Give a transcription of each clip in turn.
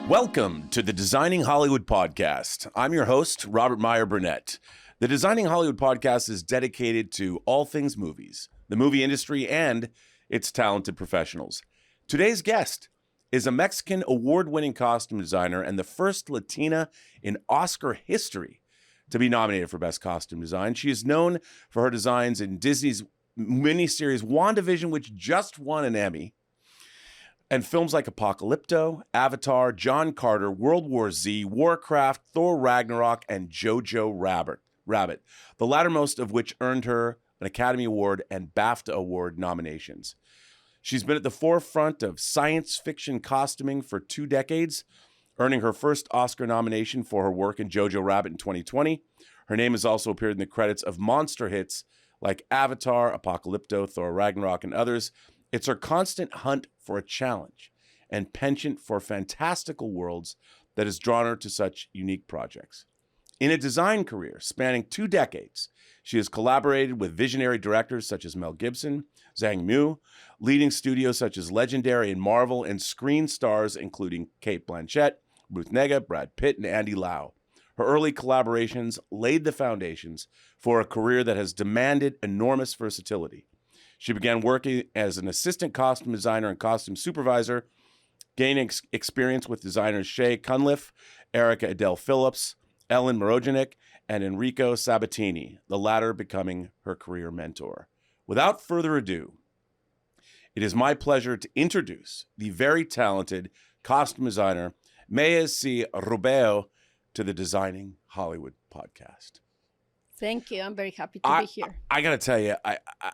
Welcome to the Designing Hollywood podcast. I'm your host, Robert Meyer Burnett. The Designing Hollywood podcast is dedicated to all things movies, the movie industry, and its talented professionals. Today's guest is a Mexican award-winning costume designer and the first Latina in Oscar history to be nominated for Best Costume Design. She is known for her designs in Disney's miniseries Wanda Vision, which just won an Emmy, and films like Apocalypto, Avatar, John Carter, World War Z, Warcraft, Thor Ragnarok, and Jojo Rabbit, the lattermost of which earned her an Academy Award and BAFTA Award nominations. She's been at the forefront of science fiction costuming for 2 decades, earning her first Oscar nomination for her work in Jojo Rabbit in 2020. Her name has also appeared in the credits of monster hits like Avatar, Apocalypto, Thor Ragnarok, and others. It's her constant hunt for a challenge and penchant for fantastical worlds that has drawn her to such unique projects. In a design career spanning 2 decades, she has collaborated with visionary directors such as Mel Gibson, Zhang, leading studios such as Legendary and Marvel, and screen stars including Cate Blanchett, Ruth Negga, Brad Pitt, and Andy Lau. Her early collaborations laid the foundations for a career that has demanded enormous versatility. She began working as an assistant costume designer and costume supervisor, gaining experience with designers Shay Cunliffe, Edell Phillips, Mirojnick and Enrico Sabbatini, the latter becoming her career mentor. Without further ado, it is my pleasure to introduce the very talented costume designer, Meyer Rubeo, to the Designing Hollywood podcast. Thank you. I'm very happy to be here. I got to tell you,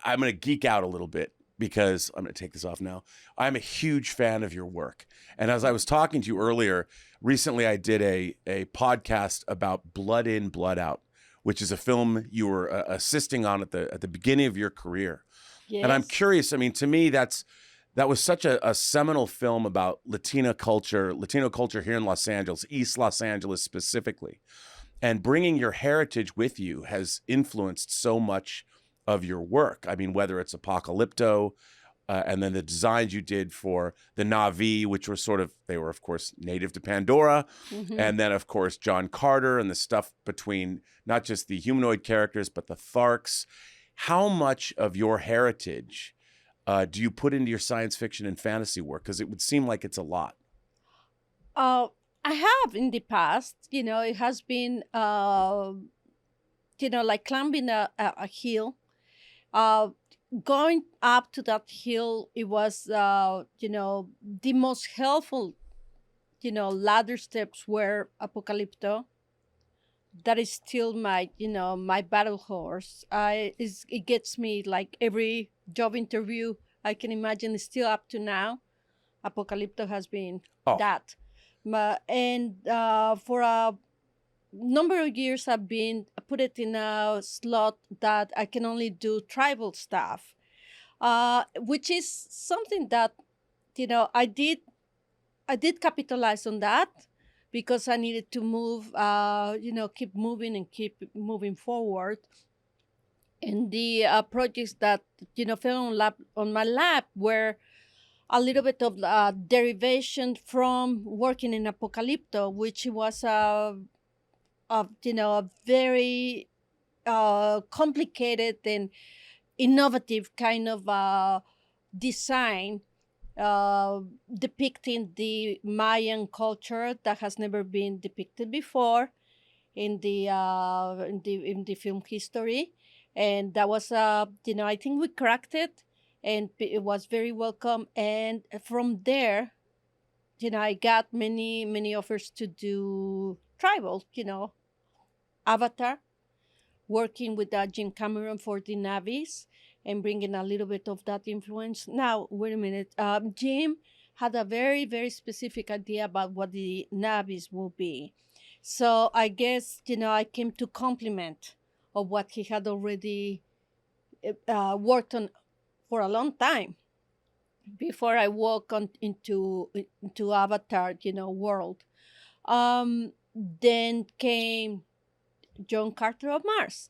I'm going to geek out a little bit because I'm going to take this off now. I'm a huge fan of your work. And as I was talking to you earlier, recently I did a podcast about Blood In, Blood Out, which is a film you were assisting on at the beginning of your career. Yes. And I'm curious, I mean, to me, that was such a seminal film about Latino culture here in Los Angeles, East Los Angeles specifically. And bringing your heritage with you has influenced so much of your work. I mean, whether it's Apocalypto, and then the designs you did for the Na'vi, which were they were, of course, native to Pandora. Mm-hmm. And then, of course, John Carter and the stuff between not just the humanoid characters, but the Tharks. How much of your heritage do you put into your science fiction and fantasy work? Because it would seem like it's a lot. I have in the past, it has been, like climbing a hill. Going up to that hill, it was, the most helpful, ladder steps were Apocalypto. That is still my, my battle horse. It gets me like every job interview I can imagine is still up to now. Apocalypto has been that. And for a number of years, I've been put it in a slot that I can only do tribal stuff, which is something that, I did capitalize on that because I needed to move, keep moving and keep moving forward. And the projects that, fell on my lap were a little bit of derivation from working in Apocalypto, which was a very complicated and innovative kind of design depicting the Mayan culture that has never been depicted before in the film history, and that was I think we cracked it. And it was very welcome. And from there, I got many, many offers to do tribal, Avatar, working with Jim Cameron for the Navis and bringing a little bit of that influence. Now, wait a minute. Jim had a very, very specific idea about what the Navis will be. So I guess, I came to complement of what he had already worked on for a long time before I walk on into Avatar, world. Then came John Carter of Mars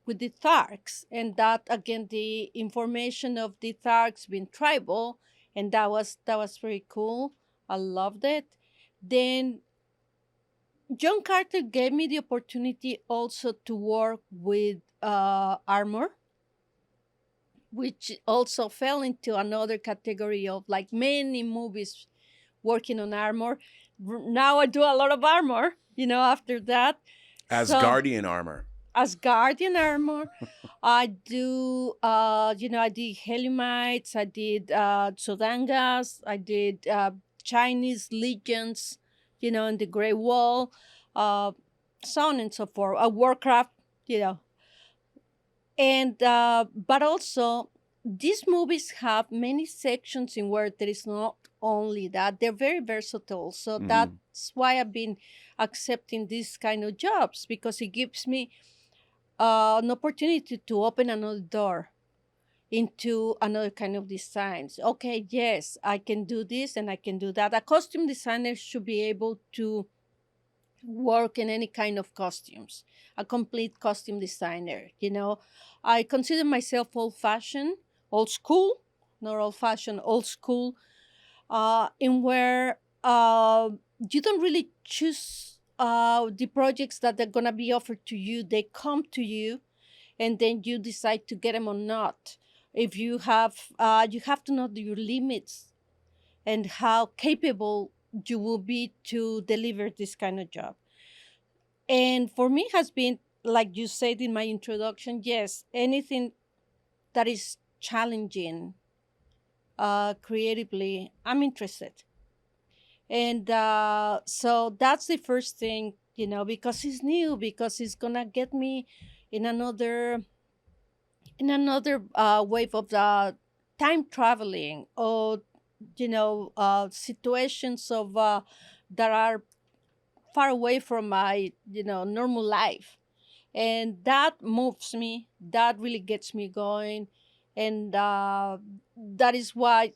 with the Tharks, and that again the information of the Tharks being tribal, and that was very cool. I loved it. Then John Carter gave me the opportunity also to work with armor, which also fell into another category of like many movies working on armor. Now I do a lot of armor, after that. As So Guardian armor. as Guardian armor, I do, I did Helimites, I did Zodangas, I did Chinese legions, in the Great Wall, so on and so forth. Warcraft, and but also these movies have many sections in where there is not only that, they're very versatile. So that's why I've been accepting these kind of jobs, because it gives me an opportunity to open another door into another kind of designs. Okay, yes, I can do this and I can do that. A costume designer should be able to work in any kind of costumes, a complete costume designer. I consider myself old-fashioned, old school, not old-fashioned, old school, in where you don't really choose the projects that are going to be offered to you. They come to you, and then you decide to get them or not. If you have to know your limits and how capable you will be to deliver this kind of job. And for me has been, like you said in my introduction, yes, anything that is challenging creatively, I'm interested. And so that's the first thing, because it's new, because it's gonna get me in another wave of the time traveling, or situations of that are far away from my normal life, and that moves me, that really gets me going. And that is why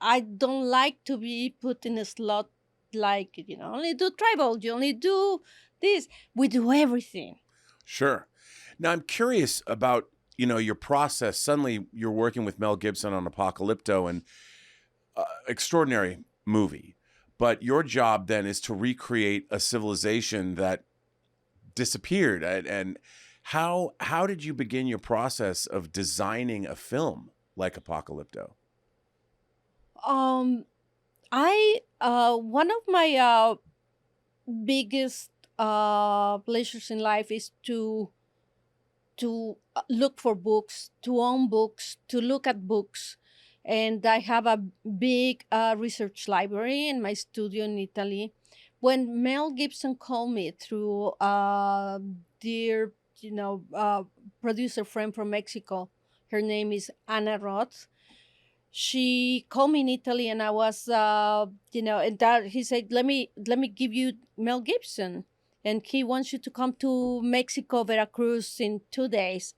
I don't like to be put in a slot, like only do tribal, you only do this. We do everything. Sure. Now I'm curious about your process. Suddenly you're working with Mel Gibson on Apocalypto, and extraordinary movie, but your job then is to recreate a civilization that disappeared. And how did you begin your process of designing a film like Apocalypto? I one of my biggest pleasures in life is to look for books, to own books, to look at books. And I have a big research library in my studio in Italy. When Mel Gibson called me through dear, producer friend from Mexico, her name is Anna Roth. She called me in Italy, and I was, and that he said, let me give you Mel Gibson, and he wants you to come to Mexico, Veracruz in 2 days.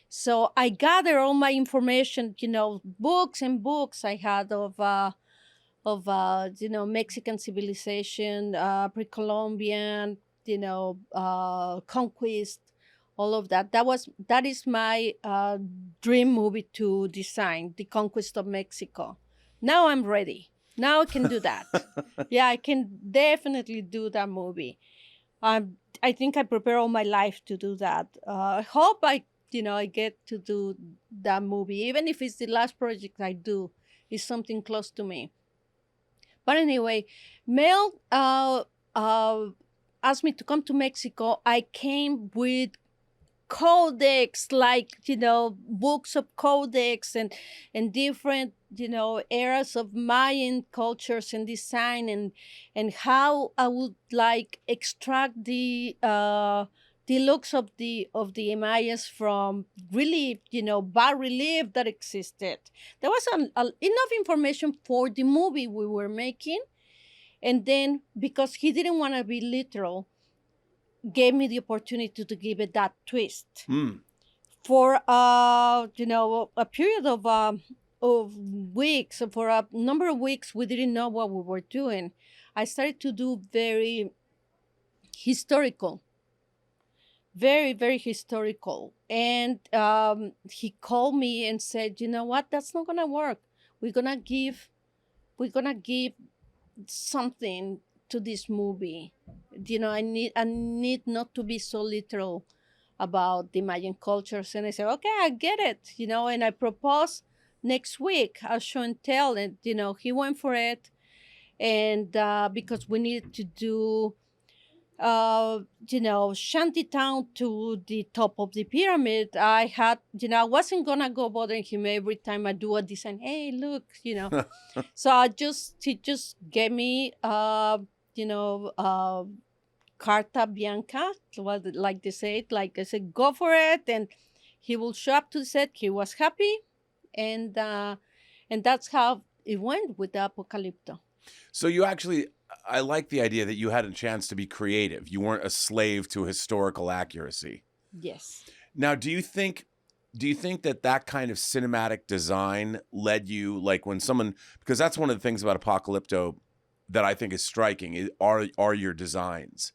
So I gather all my information, books and books I had of Mexican civilization, pre-Columbian, conquest, all of that. That is my dream movie to design, the conquest of Mexico. Now I'm ready. Now I can do that. Yeah, I can definitely do that movie. I think I prepare all my life to do that. I hope I get to do that movie, even if it's the last project I do, is something close to me. But anyway, Mel asked me to come to Mexico. I came with codex, like books of codex and different eras of Mayan cultures and design, and how I would like extract the looks of the Mayas from really bas relief that existed. There was enough information for the movie we were making, and then because he didn't want to be literal, gave me the opportunity to give it that twist. For a period of weeks, for a number of weeks, we didn't know what we were doing. I started to do very historical, very, very historical. And he called me and said, you know what, that's not gonna work. We're gonna give something to this movie. I need not to be so literal about the Mayan cultures. And I said, okay, I get it, and I proposed next week a show and tell, and he went for it. And because we needed to do shantytown to the top of the pyramid, I had, I wasn't gonna go bothering him every time I do a design. Hey, look, So he just gave me, carta bianca, like they say it. Like I said, go for it, and he will show up to the set. He was happy, and that's how it went with the Apocalypto. So you actually, I like the idea that you had a chance to be creative. You weren't a slave to historical accuracy. Yes. Now, do you think that kind of cinematic design led you, like when someone, because that's one of the things about Apocalypto that I think is striking are your designs.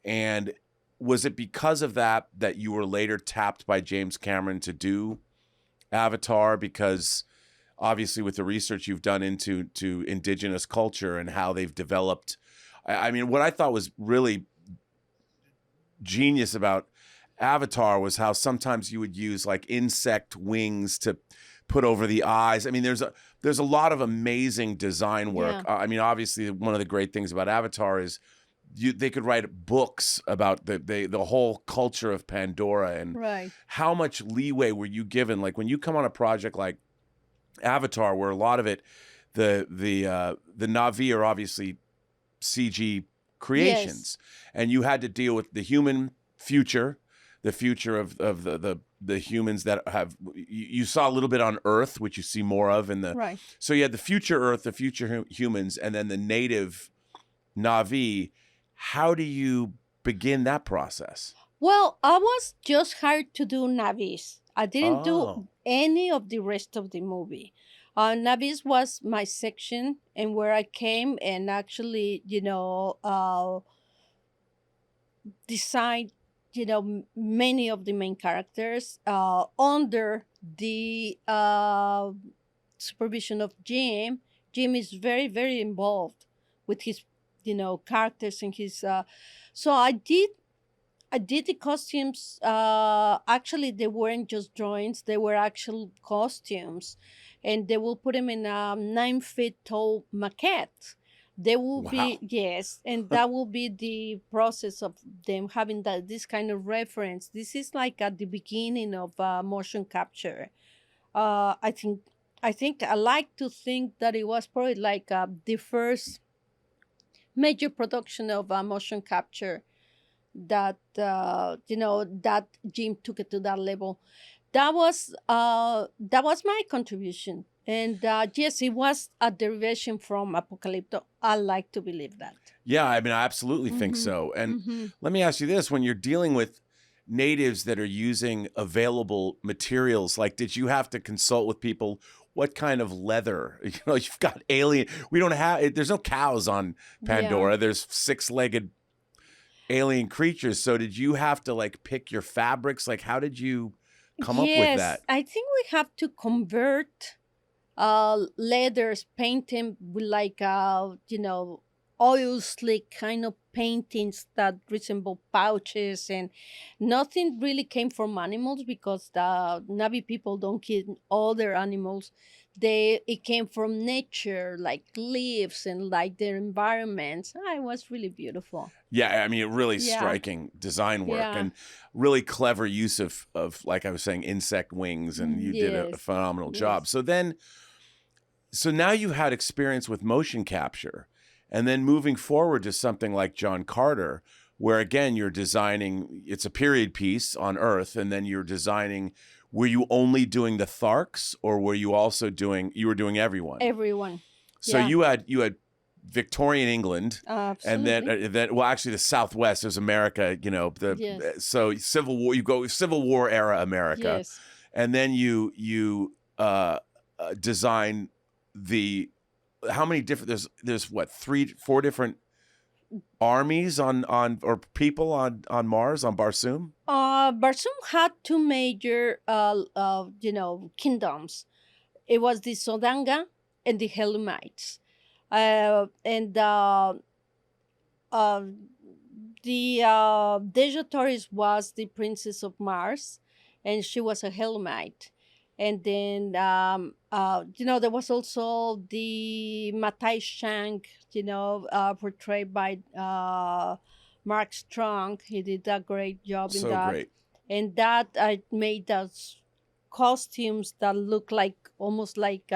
And was it because of that you were later tapped by James Cameron to do Avatar? Because obviously with the research you've done into indigenous culture and how they've developed, I mean, what I thought was really genius about Avatar was how sometimes you would use like insect wings to put over the eyes. I mean, there's a lot of amazing design work. Yeah. I mean, obviously one of the great things about Avatar is they could write books about the whole culture of Pandora, and right. How much leeway were you given? Like when you come on a project like Avatar, where a lot of it, the Na'vi are obviously CG creations, yes. And you had to deal with the human future, the future of the humans that have, you saw a little bit on Earth, which you see more of in the, right. So you had the future Earth, the future humans, and then the native Na'vi. How do you begin that process? Well, I was just hired to do Na'vis. I didn't do any of the rest of the movie. Na'vis was my section, and where I came and actually, designed, many of the main characters under the supervision of Jim. Jim is very, very involved with his, characters and his. So I did the costumes. Actually, they weren't just drawings; they were actual costumes, and they will put them in a 9-foot tall maquette. They will be, yes, and that will be the process of them having this kind of reference. This is like at the beginning of motion capture. I think I like to think that it was probably like the first major production of motion capture that that Jim took it to that level. That was my contribution. And yes, it was a derivation from Apocalypto. I like to believe that. Yeah, I mean, I absolutely think so. And let me ask you this: when you're dealing with natives that are using available materials, like, did you have to consult with people? What kind of leather? You've got alien. We don't have. There's no cows on Pandora. Yeah. There's 6-legged alien creatures. So did you have to like pick your fabrics? Like, how did you come up with that? I think we have to convert leathers, paint them with like oil slick kind of paintings that resemble pouches, and nothing really came from animals because the Na'vi people don't kill all their animals. It came from nature, like leaves and like their environments. It was really beautiful. Yeah, I mean, really striking design work and really clever use of like I was saying, insect wings, and you did a phenomenal job. So now you had experience with motion capture, and then moving forward to something like John Carter, where again you're designing. It's a period piece on Earth, and then you're designing. Were you only doing the Tharks, or were you also doing? You were doing everyone. Everyone. So you had Victorian England, and then well, actually the Southwest is America. So Civil War. You go Civil War era America, and then you design the. How many different? There's what 3-4 different armies or people on Mars, on Barsoom? Barsoom had 2 major kingdoms. It was the Sodanga and the Hellumites. And uh, the Deja Torres was the princess of Mars, and she was a Helmite. And then, there was also the Matai Shank, portrayed by Mark Strong. He did a great job in So that. great. And that made us costumes that look like almost like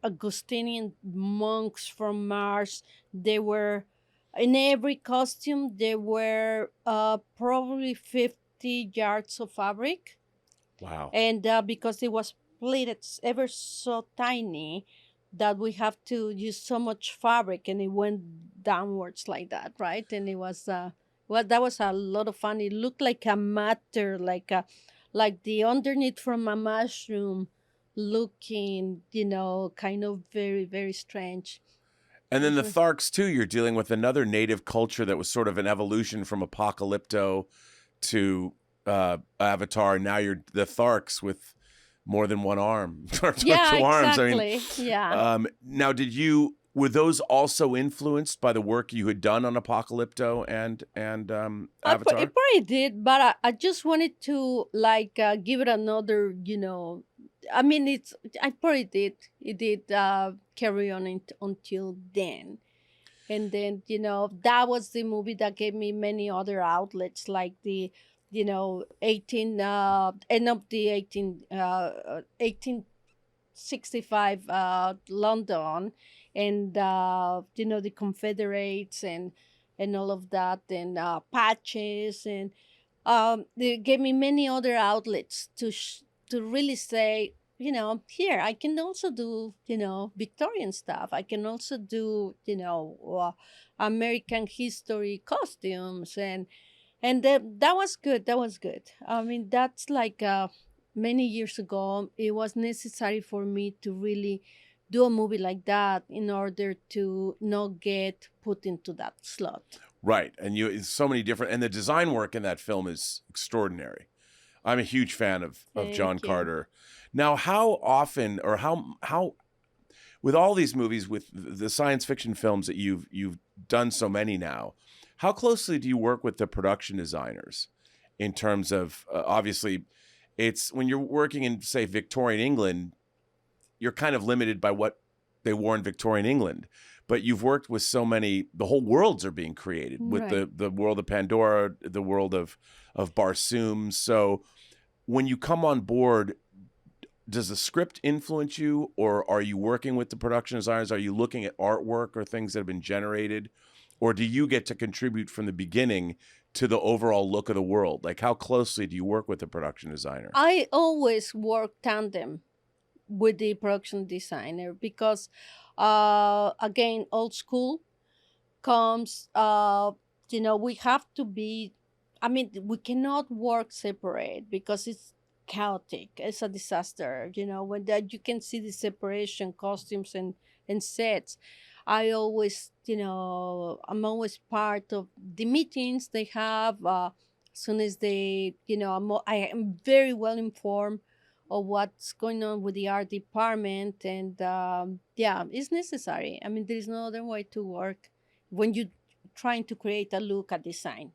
Augustinian monks from Mars. They were in every costume. There were probably 50 yards of fabric, Wow. and because it was pleated ever so tiny, that we have to use so much fabric, and it went downwards like that, right? And it was that was a lot of fun. It looked like a matter, like the underneath from a mushroom, looking, kind of very very strange. And then the Mhm. Tharks too, you're dealing with another native culture that was sort of an evolution from Apocalypto to Avatar. Now you're the Tharks with more than one arm or Yeah, two arms. I mean, exactly. Yeah. now were those also influenced by the work you had done on Apocalypto and It Avatar? probably did, but I just wanted to give it another, I mean, I probably did. It did carry on until then. And then, that was the movie that gave me many other outlets, like the, 1865 London, and the Confederates, and all of that, and patches, and they gave me many other outlets to really say, here I can also do, Victorian stuff. I can also do, American history costumes, and that was good. That was good. I mean, that's like many years ago. It was necessary for me to really do a movie like that in order to not get put into that slot. Right, and so many different, and the design work in that film is extraordinary. I'm a huge fan of John Thank you. Carter. Now, how often or how with all these movies, with the science fiction films that you've done so many now, how closely do you work with the production designers in terms of obviously it's when you're working in, say, Victorian England, you're kind of limited by what they wore in Victorian England, but you've worked with so many, the whole worlds are being created with Right. the world of Pandora, the world of Barsoom. So when you come on board, does the script influence you, or are you working with the production designers? Are you looking at artwork or things that have been generated, or do you get to contribute from the beginning to the overall look of the world? Like, how closely do you work with the production designer? I always work tandem with the production designer because, again, old school comes, we have to be, I mean, we cannot work separate because it's chaotic. It's a disaster, when that you can see the separation, costumes and sets. I'm always part of the meetings they have. As soon as they, I am very well informed of what's going on with the art department, and yeah, it's necessary. I mean, there is no other way to work when you're trying to create a look, a design.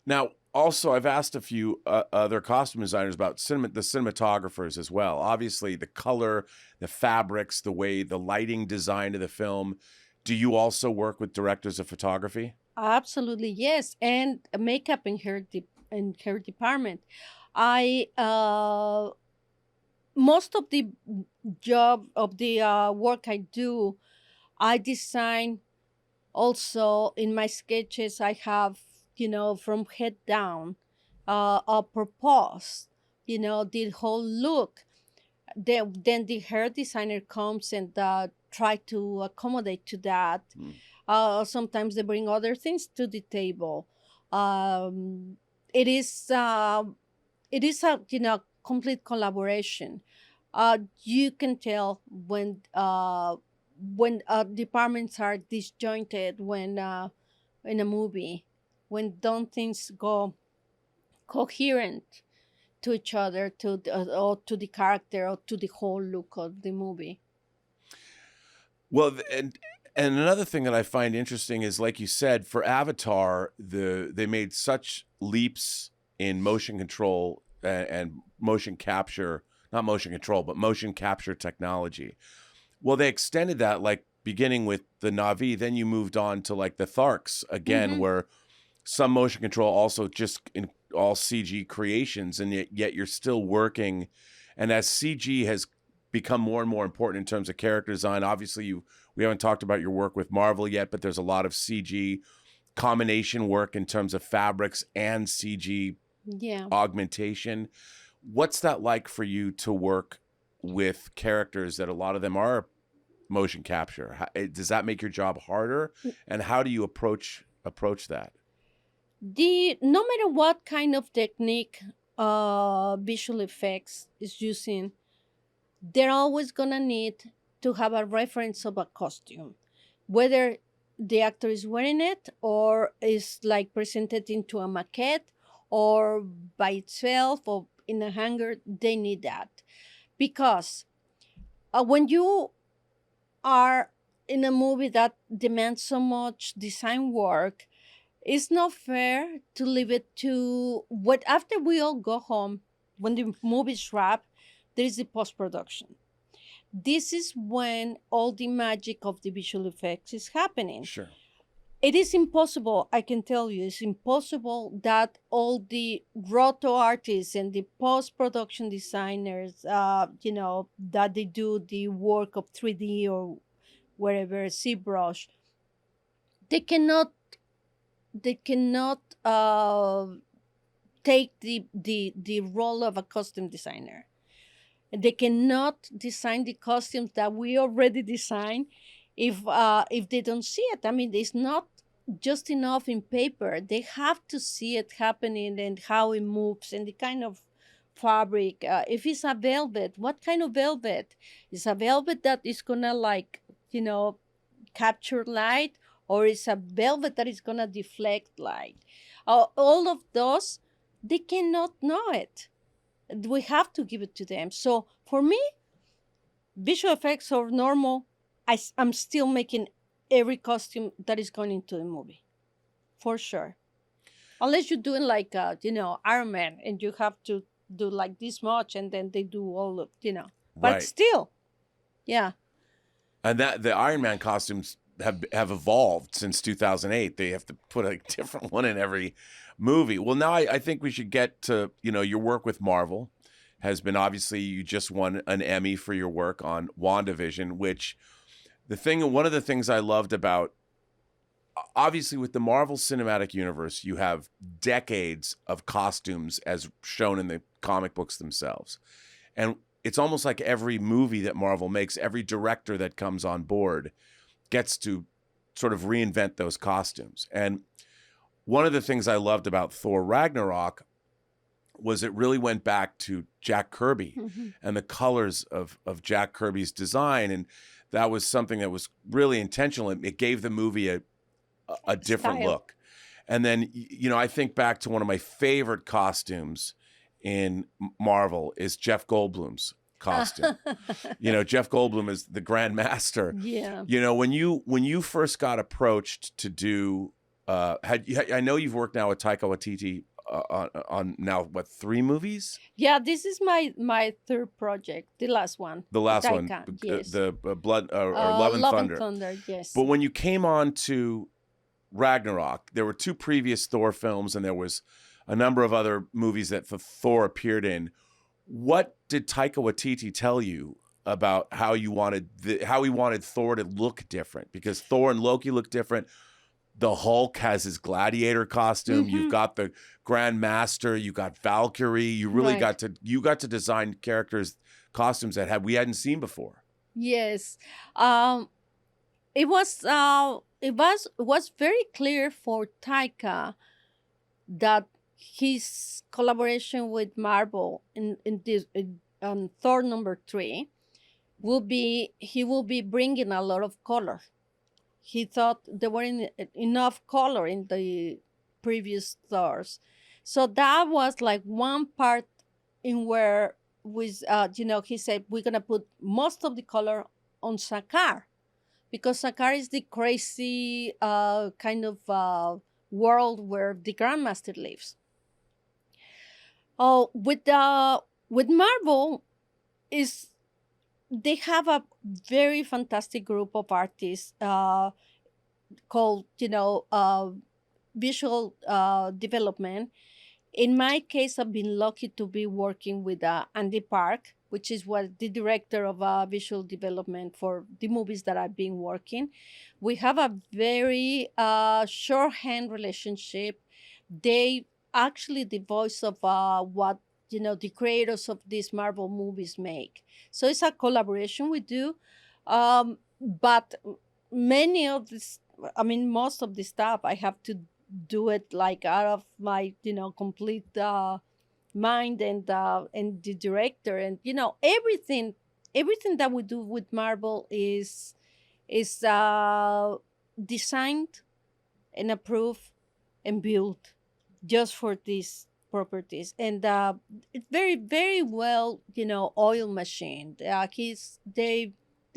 Now, also, I've asked a few other costume designers about the cinematographers as well. Obviously, the color, the fabrics, the way the lighting design of the film. Do you also work with directors of photography? Absolutely, yes, and makeup in her department. I Most of the job of the work I do, I design. Also, in my sketches, I have, from head down, a purpose, the whole look. Then the hair designer comes and try to accommodate to that. Mm. Sometimes they bring other things to the table. Um, it is a complete collaboration. You can tell when departments are disjointed, when in a movie, when don't things go coherent to each other, or to the character, or to the whole look of the movie. Well, and another thing that I find interesting is, like you said, for Avatar, they made such leaps in motion control and motion capture, not motion control, but motion capture technology. Well, they extended that, like beginning with the Na'vi, then you moved on to like the Tharks again, where some motion control also just in all CG creations, and yet you're still working. And as CG has become more and more important in terms of character design, obviously we haven't talked about your work with Marvel yet, but there's a lot of CG combination work in terms of fabrics and CG augmentation. What's that like for you to work with characters that a lot of them are motion capture? Does that make your job harder? And how do you approach that? No matter what kind of technique visual effects is using, they're always gonna need to have a reference of a costume, whether the actor is wearing it or is like presented into a maquette or by itself or in a hanger. They need that because when you are in a movie that demands so much design work, it's not fair to leave it to what after we all go home, when the movie's wrapped, there is the post-production. This is when all the magic of the visual effects is happening. Sure. It is impossible, I can tell you, it's impossible that all the roto artists and the post-production designers, that they do the work of 3D or wherever, ZBrush, they cannot take the role of a costume designer. They cannot design the costumes that we already designed if they don't see it. I mean, it's not just enough in paper. They have to see it happening and how it moves and the kind of fabric. If it's a velvet, what kind of velvet? Is a velvet that is gonna capture light, or is a velvet that is gonna deflect light? All of those, they cannot know it. We have to give it to them. So for me, visual effects are normal. I'm still making every costume that is going into the movie, for sure. Unless you're doing like Iron Man, and you have to do like this much, and then they do all of But Right. still, yeah. And that the Iron Man costumes have evolved since 2008. They have to put a different one in every movie. Well, now I think we should get to, your work with Marvel has been, obviously, you just won an Emmy for your work on Wanda Vision, which one of the things I loved about, obviously with the Marvel Cinematic Universe, you have decades of costumes as shown in the comic books themselves. And it's almost like every movie that Marvel makes, every director that comes on board gets to sort of reinvent those costumes. And one of the things I loved about Thor Ragnarok was it really went back to Jack Kirby and the colors of Jack Kirby's design. And that was something that was really intentional. It gave the movie a different look. And then, I think back to one of my favorite costumes in Marvel is Jeff Goldblum's costume. Jeff Goldblum is the Grand Master. Yeah. When you first got approached to do, I know you've worked now with Taika Waititi on now 3 movies? Yeah, this is my third project, the last one. The last Taika, one, yes. the Blood or Love and Thunder. Thunder, yes. But when you came on to Ragnarok, there were 2 previous Thor films, and there was a number of other movies that Thor appeared in. What did Taika Waititi tell you about how he wanted Thor to look different? Because Thor and Loki look different. The Hulk has his gladiator costume. You've got the Grand Master. You got Valkyrie. You really got to design costumes that we hadn't seen before. Yes, it was very clear for Taika that his collaboration with Marvel in this Thor number 3 he will be bringing a lot of color. He thought there weren't enough color in the previous Thors. So that was like one part in where he said, we're going to put most of the color on Sakaar because Sakar is the crazy kind of world where the Grandmaster lives. Oh, with Marvel is they have a very fantastic group of artists called visual development. In my case, I've been lucky to be working with Andy Park, which is what the director of visual development for the movies that I've been working. We have a very shorthand relationship. They actually the voice of what the creators of these Marvel movies make. So it's a collaboration we do, but many of this, I mean, most of the stuff I have to do it like out of my complete mind, and the director, and everything that we do with Marvel is designed and approved and built just for these properties, and it's very very well oil machine. They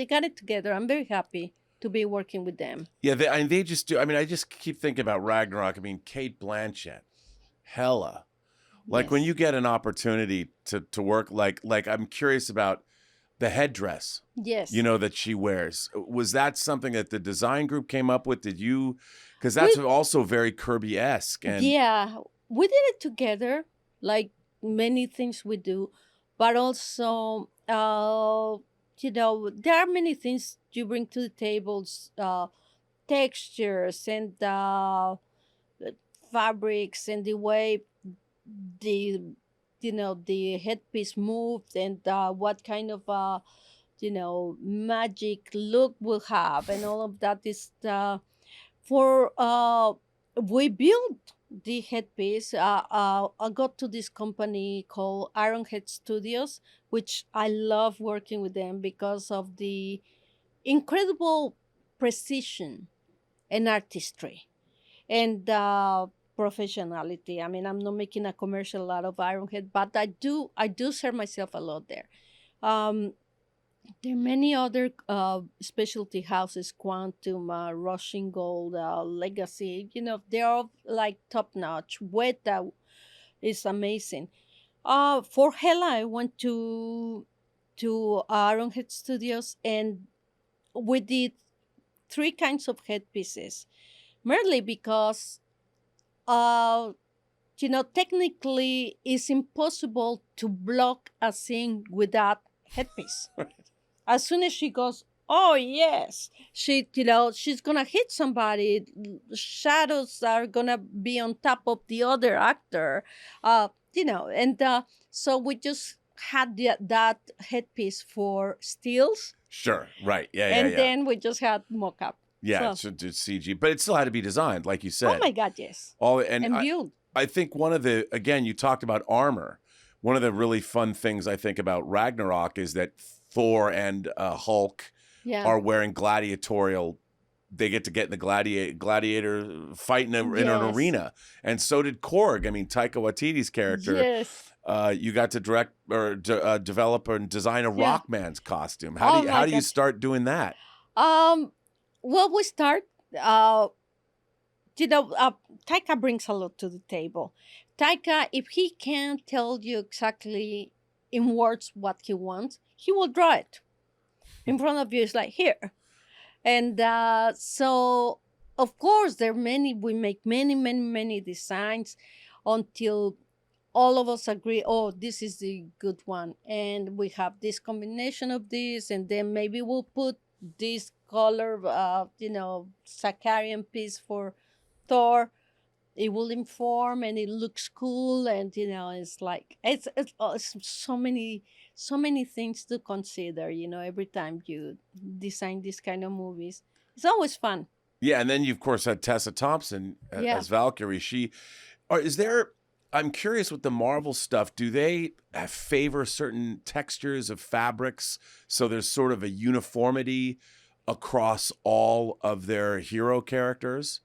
got it together. I'm very happy to be working with them. Yeah, they just do. I mean, I just keep thinking about Ragnarok. I mean, Cate Blanchett, Hella. Like when Yes. you get an opportunity to work, like I'm curious about the headdress, Yes. that she wears. Was that something that the design group came up with? Did you? Because We that's also very Kirby-esque. And Yeah, we did it together, like many things we do, but also, there are many things you bring to the tables, textures and fabrics, and the way the the headpiece moved, and what kind of magic look will have, and all of that is for we built the headpiece. I got to this company called Ironhead Studios, which I love working with them because of the incredible precision and artistry and professionality. I mean, I'm not making a commercial out of Ironhead, but I do serve myself a lot there. Um, there are many other specialty houses, Quantum, Rushing Gold, Legacy. They're all like top notch. Weta is amazing. For Hella, I went to Ironhead Studios, and we did three kinds of headpieces, merely because uh, technically it's impossible to block a scene with that headpiece. As soon as she goes, oh yes, she's gonna hit somebody. Shadows are gonna be on top of the other actor, and so we just had that headpiece for stills, sure, right, yeah, and yeah. then we just had mock-up. Yeah, So, it's CG, but it still had to be designed, like you oh said. my God, yes, All and I, build. I think one of the, again, you talked about armor. One of the really fun things I think about Ragnarok is that Thor and Hulk Yeah. are wearing gladiatorial. They get in the gladiator fight in an Yes. arena, and so did Korg. I mean, Taika Waititi's character. Yes. You got to direct or develop and design a Yeah. Rockman's costume. Oh How do my you God. start doing that? Well, we start. Taika brings a lot to the table. Taika, if he can't tell you exactly in words what he wants, he will draw it in front of you. It's like here, and so of course there are many. We make many designs until all of us agree. Oh, this is the good one, and we have this combination of this, and then maybe we'll put this color, Sakarian piece for Thor. It will inform, and it looks cool, and it's like it's so many things to consider. Every time you design this kind of movies, it's always fun. Yeah, and then you of course had Tessa Thompson Yeah. as Valkyrie. Is there? I'm curious with the Marvel stuff. Do they favor certain textures of fabrics so there's sort of a uniformity across all of their hero characters?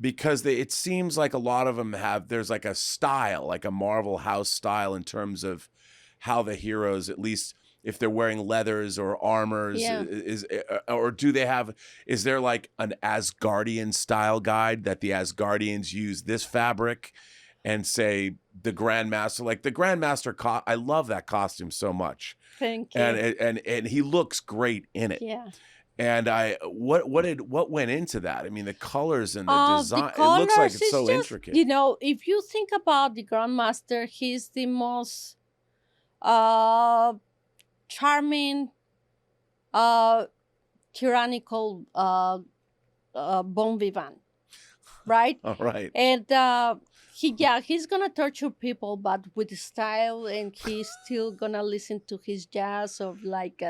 Because it seems like a lot of them there's like a style, like a Marvel house style in terms of how the heroes, at least if they're wearing leathers or armors, Yeah. or do they have? Is there like an Asgardian style guide that the Asgardians use this fabric, and say the Grandmaster, like the Grandmaster, I love that costume so much, Thank you. and he looks great in it. Yeah. And what went into that? I mean, the colors and the The design. It colors looks like it's is so just, intricate. you know, if you think about the Grandmaster, he's the most charming, tyrannical bon vivant, right? All right. And he's gonna torture people, but with style, and he's still gonna listen to his jazz of like,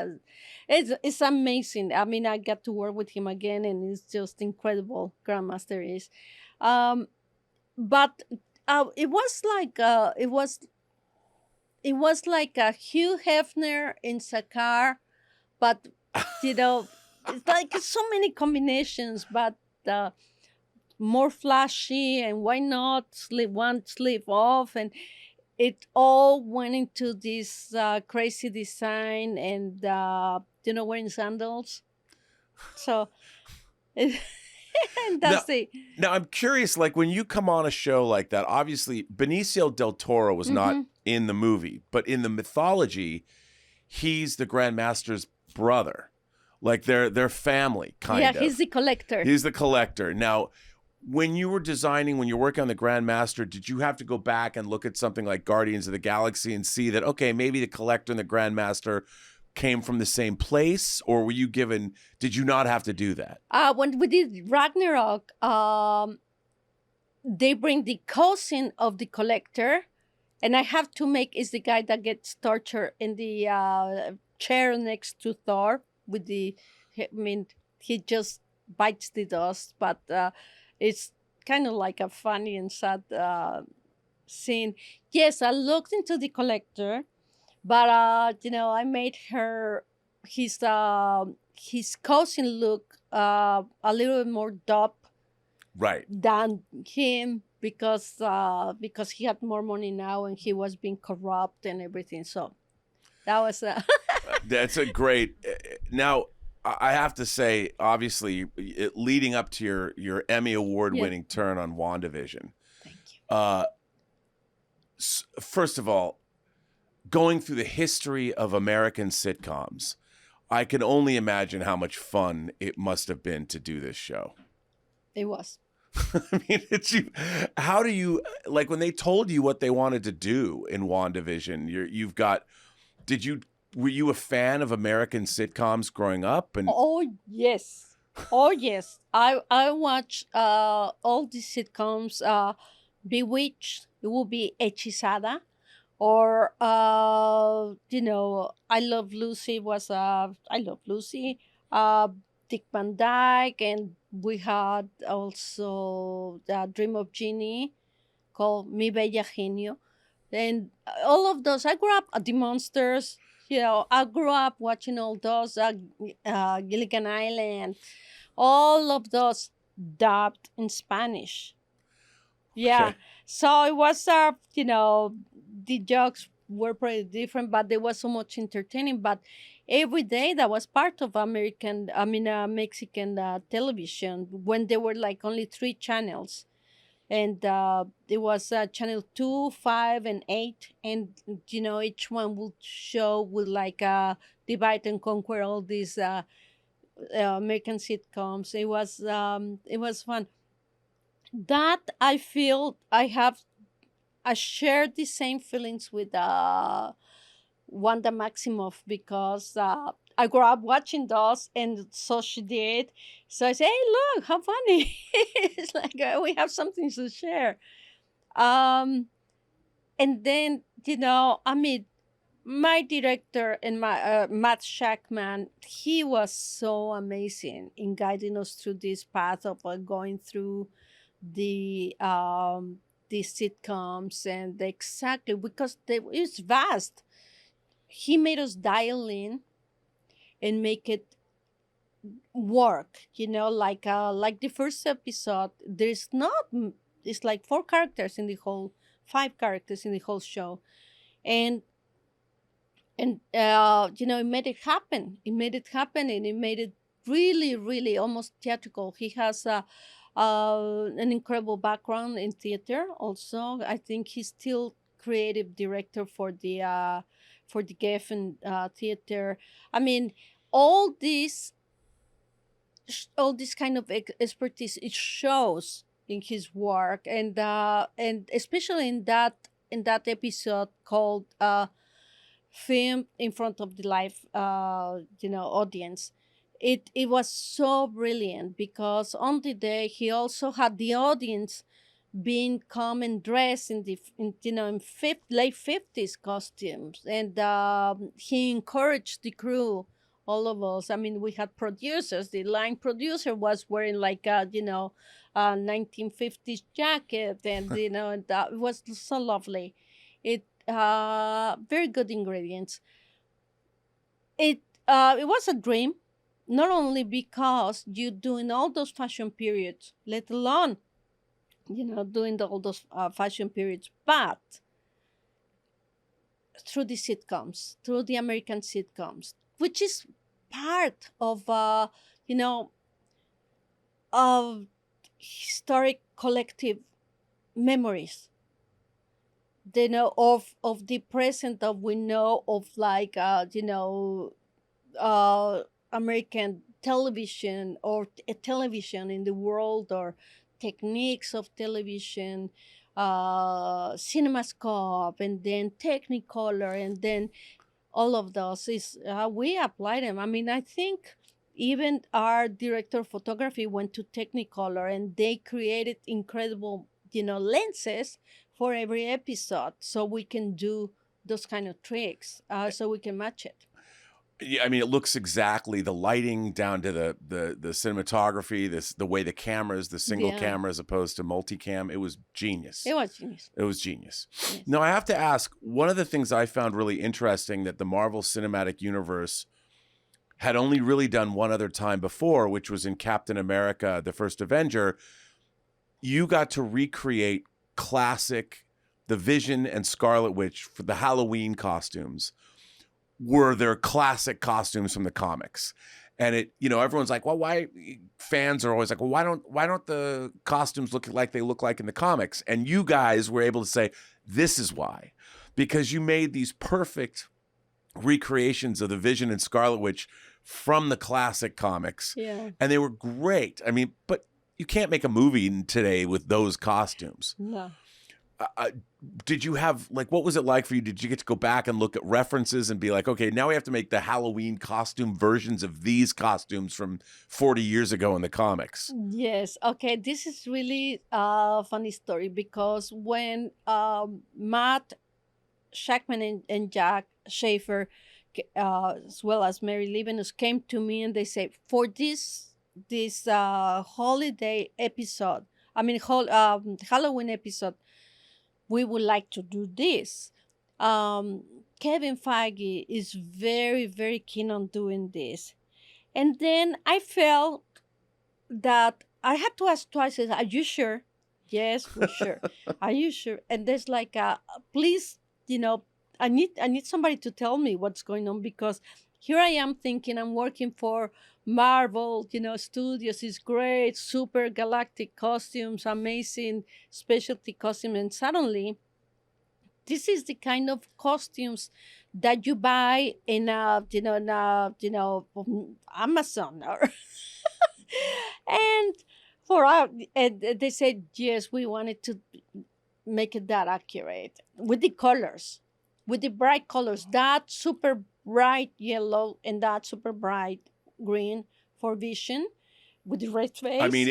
it's amazing. I mean, I got to work with him again, and it's just incredible. Grandmaster is, but it was like a Hugh Hefner in Sakar, but you know, it's like so many combinations, but more flashy, and why not one sleeve off, and it all went into this crazy design, and wearing sandals. So and that's it. Now I'm curious, like when you come on a show like that, obviously Benicio del Toro was not in the movie, but in the mythology, he's the Grandmaster's brother. Like they're family, kind of. Yeah, he's the collector. He's the collector. Now, when you were designing, when you're working on the Grandmaster, did you have to go back and look at something like Guardians of the Galaxy and see that, okay, maybe the collector and the Grandmaster came from the same place, or did you not have to do that? When we did Ragnarok, they bring the cousin of the collector, and I have to make is the guy that gets tortured in the chair next to Thor with he just bites the dust, but it's kind of like a funny and sad scene. Yes, I looked into the collector, but I made his cousin look a little bit more dope, right, than him, because he had more money now and he was being corrupt and everything. So that was that's a great. Now I have to say, obviously, leading up to your Emmy Award-winning turn on Wanda Vision. Thank you. First of all, going through the history of American sitcoms, I can only imagine how much fun it must have been to do this show. It was. I mean, how do you, like, when they told you what they wanted to do in WandaVision, were you a fan of American sitcoms growing up? And Oh yes, I watch all the sitcoms. Bewitched, it will be Hechizada, or I Love Lucy Dick Van Dyke, and we had also the Dream of Genie, called Mi Bella Genio, and all of those. I grew up at the Monsters. I grew up watching all those, Gilligan Island, all of those dubbed in Spanish. Yeah, Okay. so it was, the jokes were pretty different, but there was so much entertaining. But every day that was part of Mexican television, when there were like only 3 channels. And there was channel 2, 5, and 8, and each one would show with like divide and conquer all these American sitcoms. It was fun. That I feel I shared the same feelings with Wanda Maximoff, because I grew up watching those, and so she did. So I say, hey, look, how funny. It's like we have something to share. And then, my director and my Matt Shackman, he was so amazing in guiding us through this path of going through the sitcoms, and exactly because it's vast. He made us dial in and make it work. Like the first episode, it's like 5 characters in the whole show, and And it made it happen. It made it happen, and it made it really, really almost theatrical. He has an incredible background in theater. Also, I think he's still creative director for the Geffen theater. I mean, all this all this kind of expertise, it shows in his work, and especially in that episode called film in front of the live audience. It was so brilliant because on the day he also had the audience being come and dressed in late 50s costumes, and he encouraged the crew, all of us. I mean, we had producers. The line producer was wearing like a 1950s jacket, and and that was so lovely. It very good ingredients. It was a dream, not only because you doing all those fashion periods, let alone doing all those fashion periods, but through the sitcoms, through the American sitcoms, which is part of of historic collective memories. They know of the present of we know of like American television or television in the world, or techniques of television, cinemascope, and then technicolor, and then all of those is we apply them. I mean, I think even our director of photography went to technicolor, and they created incredible lenses for every episode, so we can do those kind of tricks, so we can match it. Yeah, I mean, it looks exactly the lighting down to the cinematography, the way the cameras, the single camera as opposed to multicam. It was genius. It was genius. It was genius. Yes. Now, I have to ask, one of the things I found really interesting that the Marvel Cinematic Universe had only really done one other time before, which was in Captain America, the First Avenger. You got to recreate classic, the Vision and Scarlet Witch for the Halloween costumes were their classic costumes from the comics. And it, everyone's like, well, why? Fans are always like, well, why don't the costumes look like they look like in the comics? And you guys were able to say, this is why. Because you made these perfect recreations of the Vision and Scarlet Witch from the classic comics. Yeah. And they were great. I mean, but you can't make a movie today with those costumes. No. Did you have, like, what was it like for you? Did you get to go back and look at references and be like, okay, now we have to make the Halloween costume versions of these costumes from 40 years ago in the comics? Yes. Okay. This is really a funny story because when Matt Shackman and Jack Schaefer, as well as Mary Levinus, came to me and they said, for this holiday episode, Halloween episode, we would like to do this. Kevin Feige is very, very keen on doing this. And then I felt that I had to ask twice, are you sure? Yes, we're sure. Are you sure? And there's like, please, I need somebody to tell me what's going on, because here I am thinking I'm working for Marvel, Studios is great, super galactic costumes, amazing specialty costume, and suddenly this is the kind of costumes that you buy in Amazon or and they said yes, we wanted to make it that accurate with the colors, with the bright colors, that super bright yellow and that super bright green for Vision with the red face. I mean,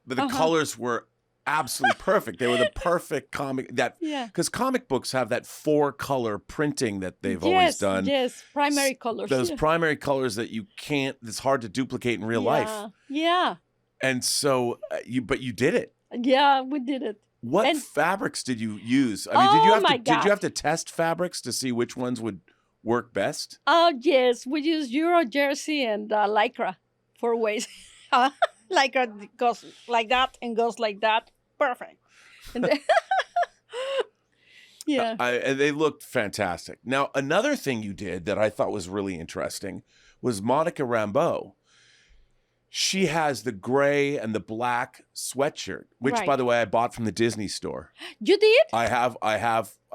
but the colors were absolutely perfect. They were the perfect comic because comic books have that 4-color printing that they've always done. Yes, primary colors. Those primary colors that it's hard to duplicate in real life. Yeah. And so you did it. Yeah, we did it. What fabrics did you use? I mean, did you have to test fabrics to see which ones would work best? Oh, yes. We use Euro jersey and Lycra for waist. Lycra goes like that and goes like that. Perfect. And then Yeah. And they looked fantastic. Now, another thing you did that I thought was really interesting was Monica Rambeau. She has the gray and the black sweatshirt, which, by Right. the way, I bought from the Disney store. You did? I have.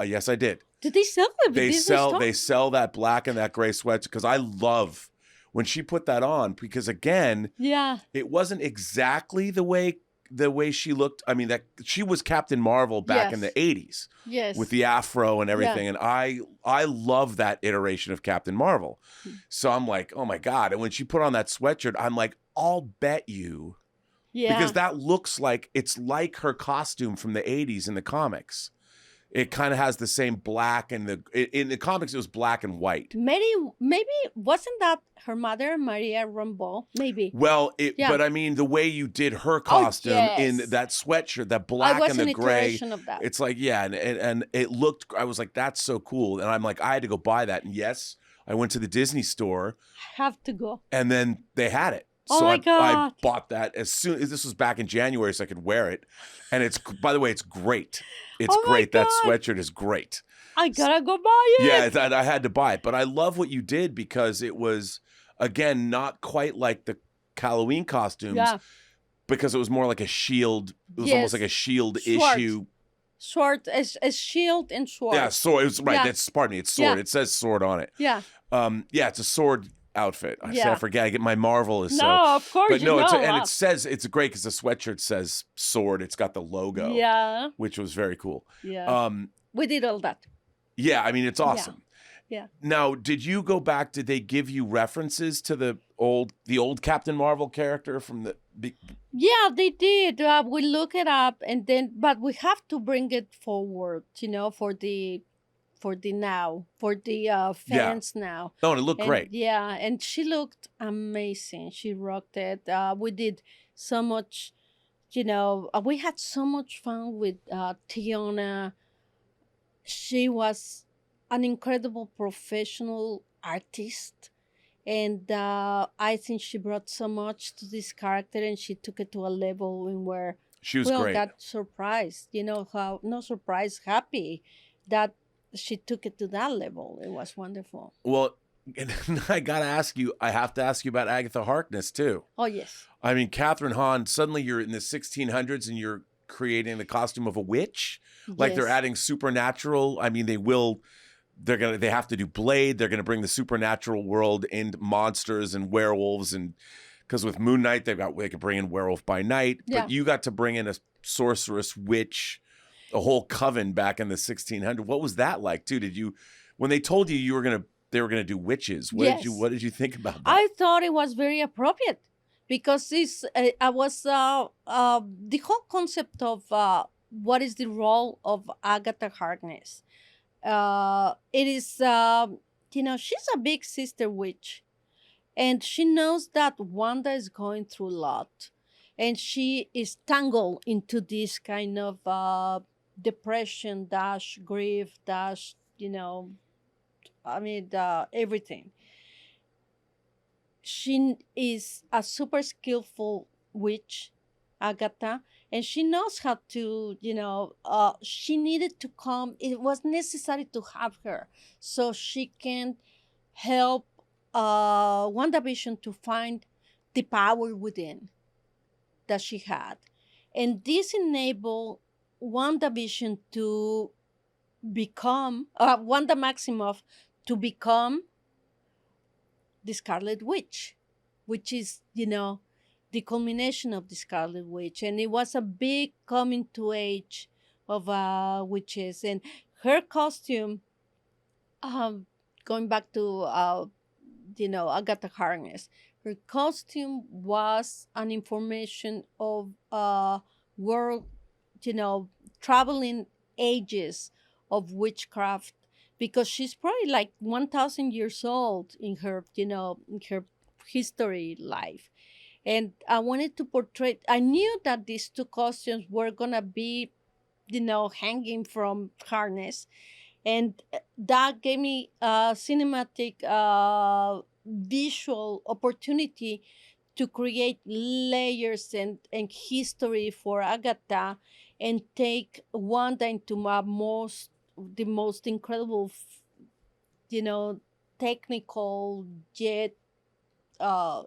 Yes, I did. Did they sell it? They sell that black and that gray sweatshirt because I love when she put that on because again, Yeah. it wasn't exactly the way she looked. I mean, that she was Captain Marvel back in Yes. the 80s Yes. with the afro and everything, and I love that iteration of Captain Marvel. So I'm like, oh my god! And when she put on that sweatshirt, I'm like, I'll bet you, because that looks like it's like her costume from the 80s in the comics. It kind of has the same black, and in the comics it was black and white. Maybe wasn't that her mother, Maria Rambeau? Maybe. Well, but I mean the way you did her costume in that sweatshirt, that black and the gray. Of that. It's like and it looked. I was like, that's so cool, and I'm like, I had to go buy that. And yes, I went to the Disney store. Have to go. And then they had it. Oh so my I God. bought that as soon as this was back in January, so I could wear it. And it's, by the way, it's great. It's great. That sweatshirt is great. I gotta go buy it. Yeah, I had to buy it. But I love what you did because it was, again, not quite like the Halloween costumes. Yeah. Because it was more like a shield. It was almost like a shield Sword. issue. Sword, a shield and sword. Yeah, sword. It was right. Yeah. That's, pardon me. It's sword. Yeah. It says sword on it. Yeah. Yeah, it's a sword outfit. Yeah. I forget. I get my Marvel is so. No, of course. But no, wow. it says it's great because the sweatshirt says sword. It's got the logo. Yeah. Which was very cool. Yeah. We did all that. Yeah, I mean it's awesome. Yeah. Now, did you go back? Did they give you references to the old Captain Marvel character from the? Yeah, they did. We look it up, and then, but we have to bring it forward, for the fans now. Oh, and it looked great. Yeah, and she looked amazing. She rocked it. We did so much, we had so much fun with Tiona. She was an incredible professional artist. And I think she brought so much to this character, and she took it to a level in where she was great. Got surprised, happy that she took it to that level. It was wonderful. Well, and I have to ask you about Agatha Harkness too. Oh, yes. I mean, Catherine Hahn, suddenly you're in the 1600s and you're creating the costume of a witch. Like they're adding supernatural. I mean, they have to do Blade. They're going to bring the supernatural world into monsters and werewolves. And because with Moon Knight, they could bring in Werewolf by Night. Yeah. But you got to bring in a sorceress witch, a whole coven back in the 1600s. What was that like too? When they told you they were going to do witches, what did you think about that? I thought it was very appropriate because the whole concept of what is the role of Agatha Harkness. It is, she's a big sister witch, and she knows that Wanda is going through a lot, and she is tangled into this kind of depression dash grief dash, everything. She is a super skillful witch, Agatha, and she knows how to, she needed to come. It was necessary to have her so she can help Wanda Vision to find the power within that she had. And this enabled Wanda Vision to become, Wanda Maximoff to become the Scarlet Witch, which is, the culmination of the Scarlet Witch. And it was a big coming to age of witches. And her costume, going back to, Agatha Harkness, her costume was an information of world, traveling ages of witchcraft, because she's probably like 1,000 years old in her, in her history life. And I wanted to portray, I knew that these two costumes were going to be, hanging from harness. And that gave me a cinematic visual opportunity to create layers and history for Agatha and take Wanda into my most the most incredible, technical yet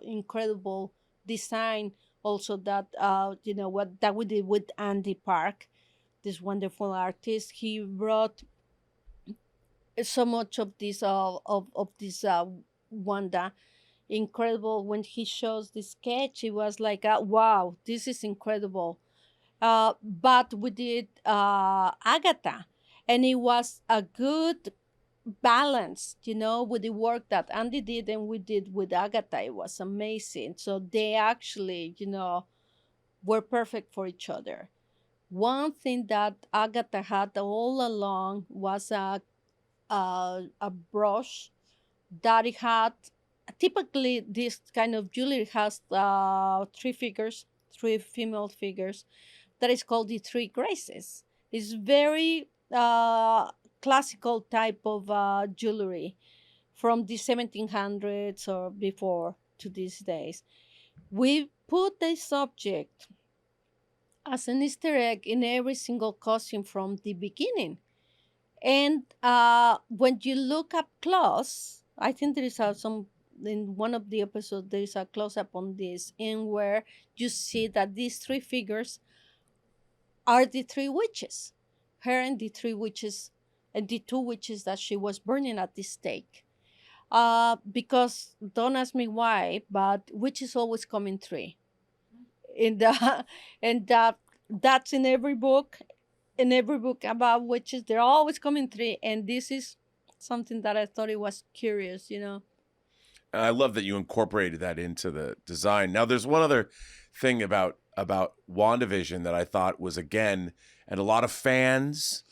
incredible design. Also, that what that we did with Andy Park, this wonderful artist. He brought so much of this Wanda. Incredible. When he shows the sketch, it was like, wow, this is incredible. But we did Agatha, and it was a good balance, with the work that Andy did and we did with Agatha. It was amazing. So they actually, were perfect for each other. One thing that Agatha had all along was a brush that it had. Typically, this kind of jewelry has three female figures, that is called the Three Graces. It's very classical type of jewelry from the 1700s or before to these days. We put the subject as an Easter egg in every single costume from the beginning. And when you look up close, I think there is some, in one of the episodes, there is a close-up on this, in where you see that these three figures are the three witches, her and the three witches, and the two witches that she was burning at the stake. Because, don't ask me why, but witches always come in three. And that's in every book. In every book about witches, they're always come in three. And this is something that I thought it was curious, And I love that you incorporated that into the design. Now, there's one other thing about Wanda Vision that I thought was, again, and a lot of fans,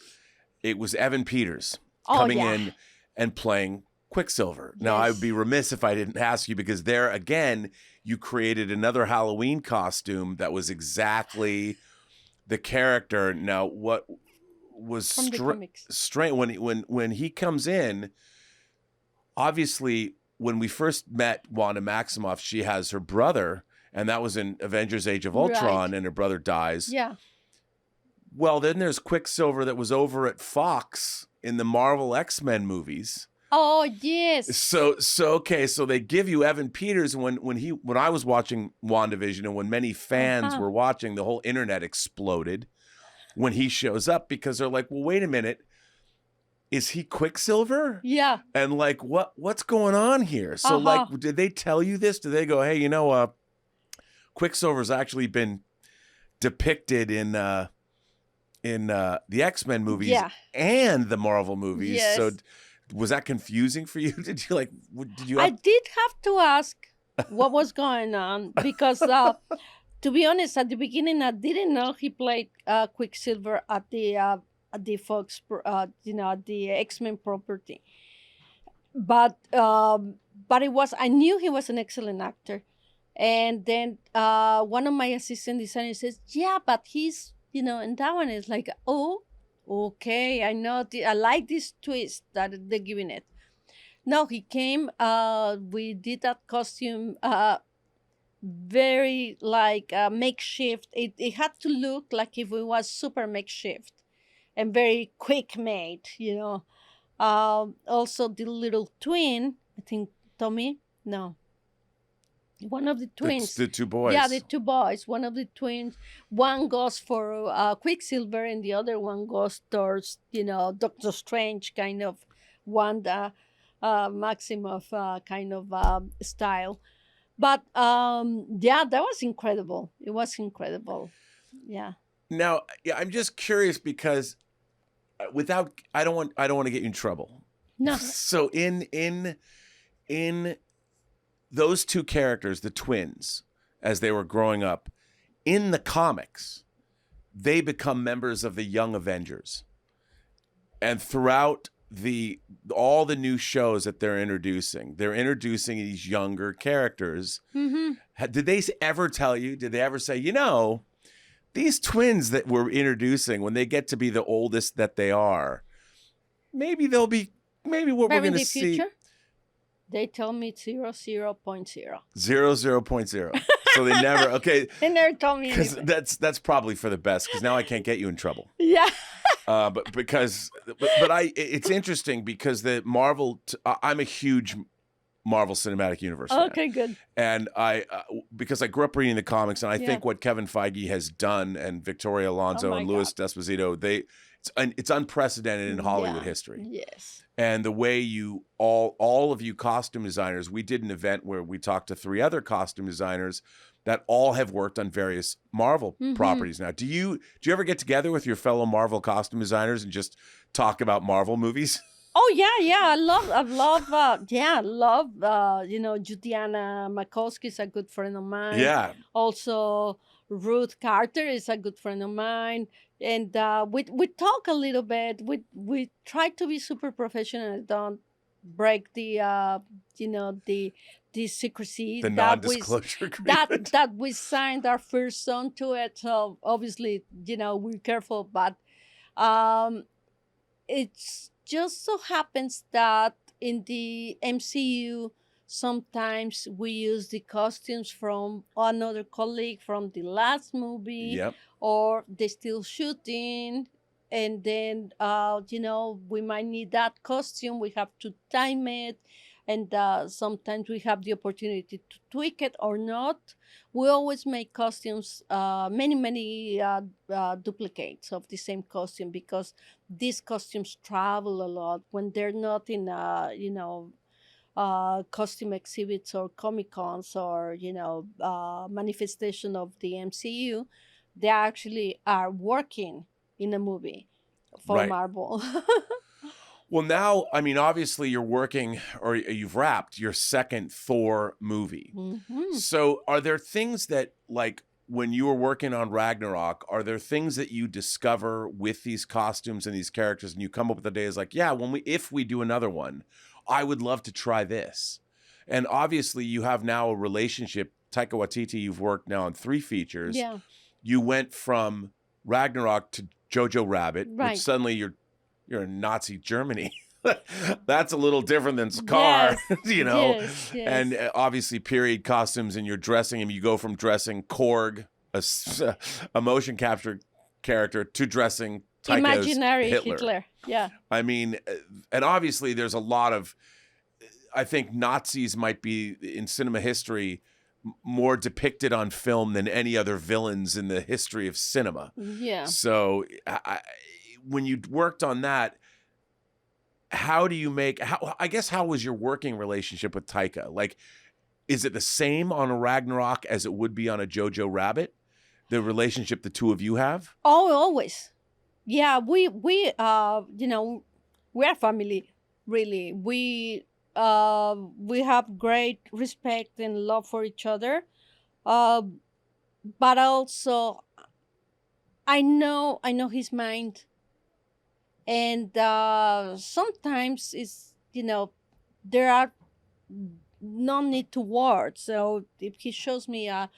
it was Evan Peters coming in and playing Quicksilver. Yes. Now, I would be remiss if I didn't ask you, because there, again, you created another Halloween costume that was exactly the character. Now, what was strange when he comes in, obviously, when we first met Wanda Maximoff, she has her brother, and that was in Avengers Age of Ultron, and her brother dies. Yeah. Well, then there's Quicksilver that was over at Fox in the Marvel X-Men movies. Oh, yes. So okay, so they give you Evan Peters, and when I was watching WandaVision, and when many fans were watching, the whole internet exploded when he shows up, because they're like, well, wait a minute. Is he Quicksilver? Yeah. And like, what's going on here? So like, did they tell you this? Did they go, hey, Quicksilver's actually been depicted in the X-Men movies and the Marvel movies. Yes. So was that confusing for you? Did you I did have to ask what was going on, because to be honest, at the beginning, I didn't know he played Quicksilver at the Fox, at the X-Men property. But it was, I knew he was an excellent actor. And then one of my assistant designers says, yeah, but he's, and that one is like, oh, okay, I know, I like this twist that they're giving it. No, he came, we did that costume very like makeshift. It had to look like if it was super makeshift and very quick made, Also, the little twin, I think Tommy, no. One of the twins. The two boys. Yeah, the two boys. One of the twins. One goes for Quicksilver, and the other one goes towards, Doctor Strange kind of Wanda Maximoff kind of style. But that was incredible. It was incredible. Yeah. Now, I'm just curious, because I don't want to get you in trouble. No. So in those two characters, the twins, as they were growing up, in the comics, they become members of the Young Avengers. And throughout all the new shows that they're introducing these younger characters. Mm-hmm. Did they ever tell you, did they ever say, these twins that we're introducing, when they get to be the oldest that they are, maybe what we're going to see. Future? They tell me 00.0. 00.0. So they never, okay. They never told me because anything. that's probably for the best, because now I can't get you in trouble. Yeah. It's interesting because the Marvel. I'm a huge Marvel Cinematic Universe fan. Okay, good. And because I grew up reading the comics, and I think what Kevin Feige has done, and Victoria Alonso and Louis D'Esposito, it's unprecedented in Hollywood history. Yes. And the way you all of you costume designers, we did an event where we talked to 3 other costume designers that all have worked on various Marvel properties. Now, do you ever get together with your fellow Marvel costume designers and just talk about Marvel movies? Oh yeah. I love Judiana Makovsky is a good friend of mine. Yeah. Also, Ruth Carter is a good friend of mine, and we talk a little bit. We try to be super professional and don't break the the secrecy, the non-disclosure agreement that we signed our first song to it. So obviously, we're careful, but it's just so happens that in the MCU, sometimes we use the costumes from another colleague from the last movie, Yep. or they're still shooting, and then we might need that costume. We have to time it, and sometimes we have the opportunity to tweak it or not. We always make costumes, many duplicates of the same costume, because these costumes travel a lot when they're not in costume exhibits or Comic Cons or manifestation of the MCU. They actually are working in a movie for Right. Marvel. Well, now, I mean, obviously you're working, or you've wrapped your second Thor movie. So are there things that, like, when you were working on Ragnarok, are there things that you discover with these costumes and these characters, and you come up with ideas like, yeah, if we do another one, I would love to try this? And obviously you have now a relationship. Taika Waititi, you've worked now on 3 features. Yeah. You went from Ragnarok to Jojo Rabbit, Right. which suddenly you're in Nazi Germany. That's a little different than Scar, Yes. And obviously period costumes, and you're dressing him. You go from dressing Korg, a motion capture character, to dressing Taika's Imaginary Hitler. Yeah. I mean, and obviously there's a lot of, I think Nazis might be in cinema history more depicted on film than any other villains in the history of cinema. Yeah. So when you worked on that, how was your working relationship with Taika? Like, is it the same on a Ragnarok as it would be on a Jojo Rabbit? The relationship the two of you have? Oh, always. Yeah, we we're family, really. We have great respect and love for each other. But also I know his mind. And sometimes it's, there are no need to words. So if he shows me a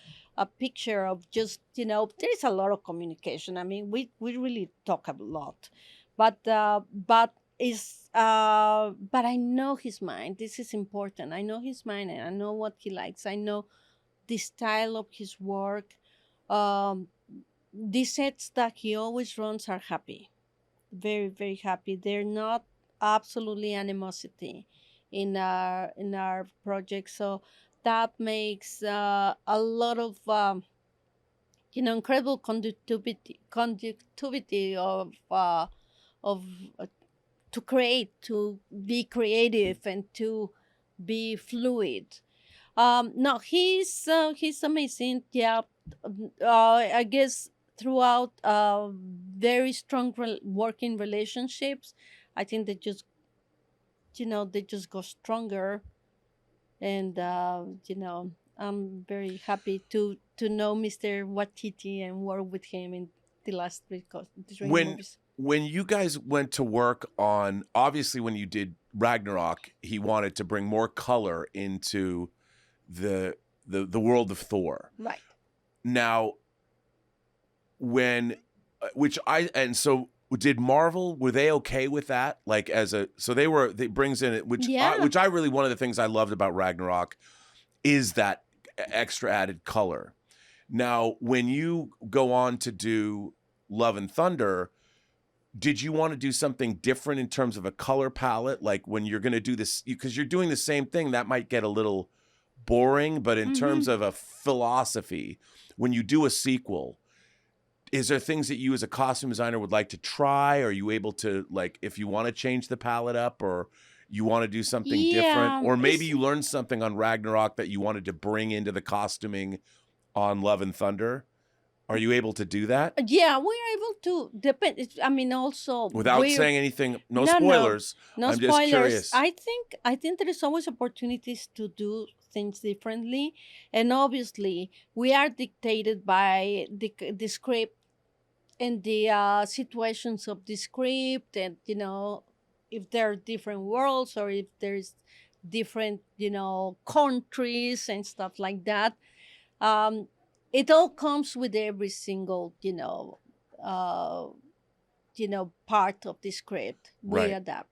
picture of just, there's a lot of communication. I mean, we really talk a lot, but I know his mind. This is important. I know his mind, and I know what he likes. I know the style of his work. The sets that he always runs are happy. Very, very happy. They're not absolutely animosity in our project, so that makes a lot of incredible conductivity of to create, to be creative, and to be fluid. No, he's amazing. Yeah, I guess throughout very strong working relationships, I think they just go stronger, and I'm very happy to know Mr. Waititi and work with him in the last 3 movies. When you guys went to work on, obviously when you did Ragnarok, he wanted to bring more color into the world of Thor. Right. Now, did Marvel, were they okay with that? Like it brings in it, which I really, one of the things I loved about Ragnarok is that extra added color. Now, when you go on to do Love and Thunder, did you want to do something different in terms of a color palette? Like when you're going to do this, because you're doing the same thing, that might get a little boring. But in terms of a philosophy, when you do a sequel, is there things that you as a costume designer would like to try? Are you able to, like, if you want to change the palette up or you want to do something different? Or maybe you learned something on Ragnarok that you wanted to bring into the costuming on Love and Thunder? Are you able to do that? Yeah, we're able to depend. I mean, also Without saying anything, no spoilers. No I'm spoilers. just curious. I think there is always opportunities to do things differently, and obviously we are dictated by the script and the situations of the script, and if there are different worlds or if there's different countries and stuff like that. It all comes with every single part of the script we Right. adapt.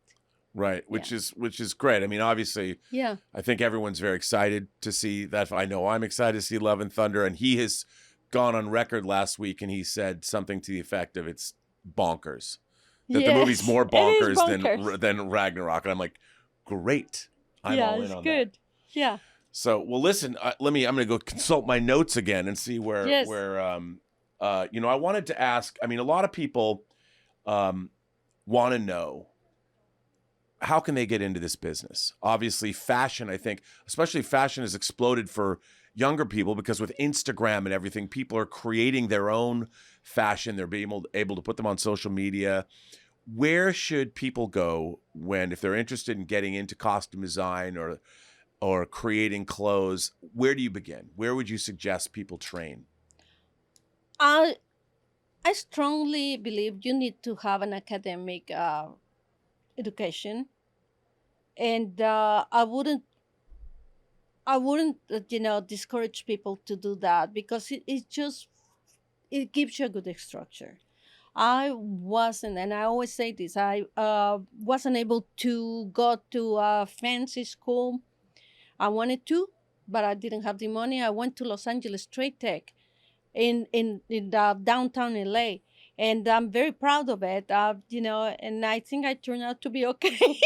Right, which is great. I mean, obviously, Yeah. I think everyone's very excited to see that. I know I'm excited to see Love and Thunder, and he has gone on record last week and he said something to the effect of it's bonkers. That the movie's more It is bonkers than Ragnarok, and I'm like, great. I'm all in it's on good. that. Yeah. So, well, listen. I'm going to go consult my notes again and see where I wanted to ask. I mean, a lot of people want to know, how can they get into this business? Obviously, fashion, I think, especially fashion has exploded for younger people because with Instagram and everything, people are creating their own fashion. They're being able to put them on social media. Where should people go if they're interested in getting into costume design or creating clothes? Where do you begin? Where would you suggest people train? I strongly believe you need to have an academic education, and I wouldn't discourage people to do that because it gives you a good structure. I wasn't, and I always say this, I wasn't able to go to a fancy school. I wanted to, but I didn't have the money. I went to Los Angeles Trade Tech in downtown LA, and I'm very proud of it. And I think I turned out to be okay.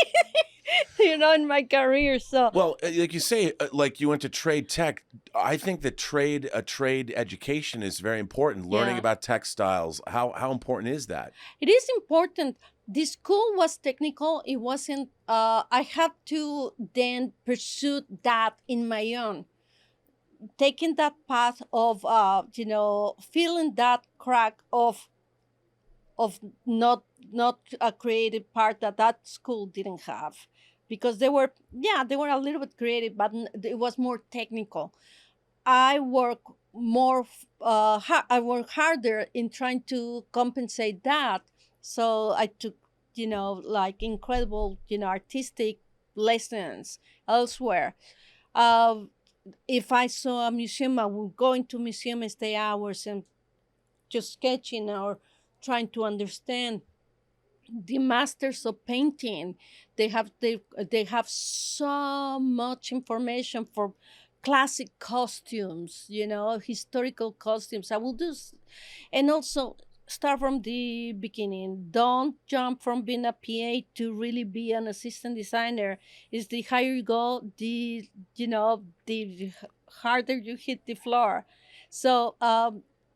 In my career. So well, like you say, like you went to trade tech. I think that trade education is very important. Learning about textiles. How important is that? It is important. The school was technical. It wasn't. I had to then pursue that in my own, taking that path of feeling that crack of not a creative part that school didn't have, because they were a little bit creative, but it was more technical. I work more. I work harder in trying to compensate that. So I took like incredible artistic lessons elsewhere. If I saw a museum, I would go into museum and stay hours and just sketching or trying to understand the masters of painting. They have so much information for classic costumes, historical costumes. I will do, and also start from the beginning. Don't jump from being a PA to really be an assistant designer. Is the higher you go, the harder you hit the floor. So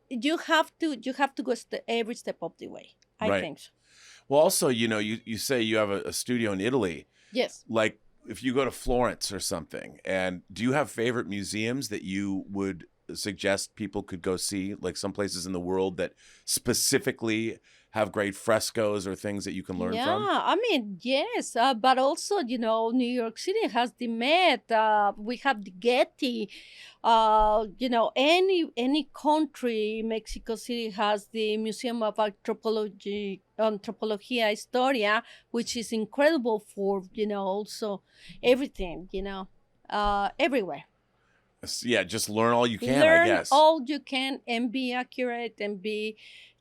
you have to go every step of the way. I think so. Well, also, you say you have a studio in Italy. Yes. Like if you go to Florence or something, and do you have favorite museums that you would suggest people could go see, like some places in the world that specifically have great frescoes or things that you can learn from? Yeah, I mean, yes, but also, New York City has the Met. We have the Getty. Any country, Mexico City has the Museum of Antropologia Historia, which is incredible for, also everything, everywhere. Yeah, just learn all you can, Learn I guess. all you can and be accurate and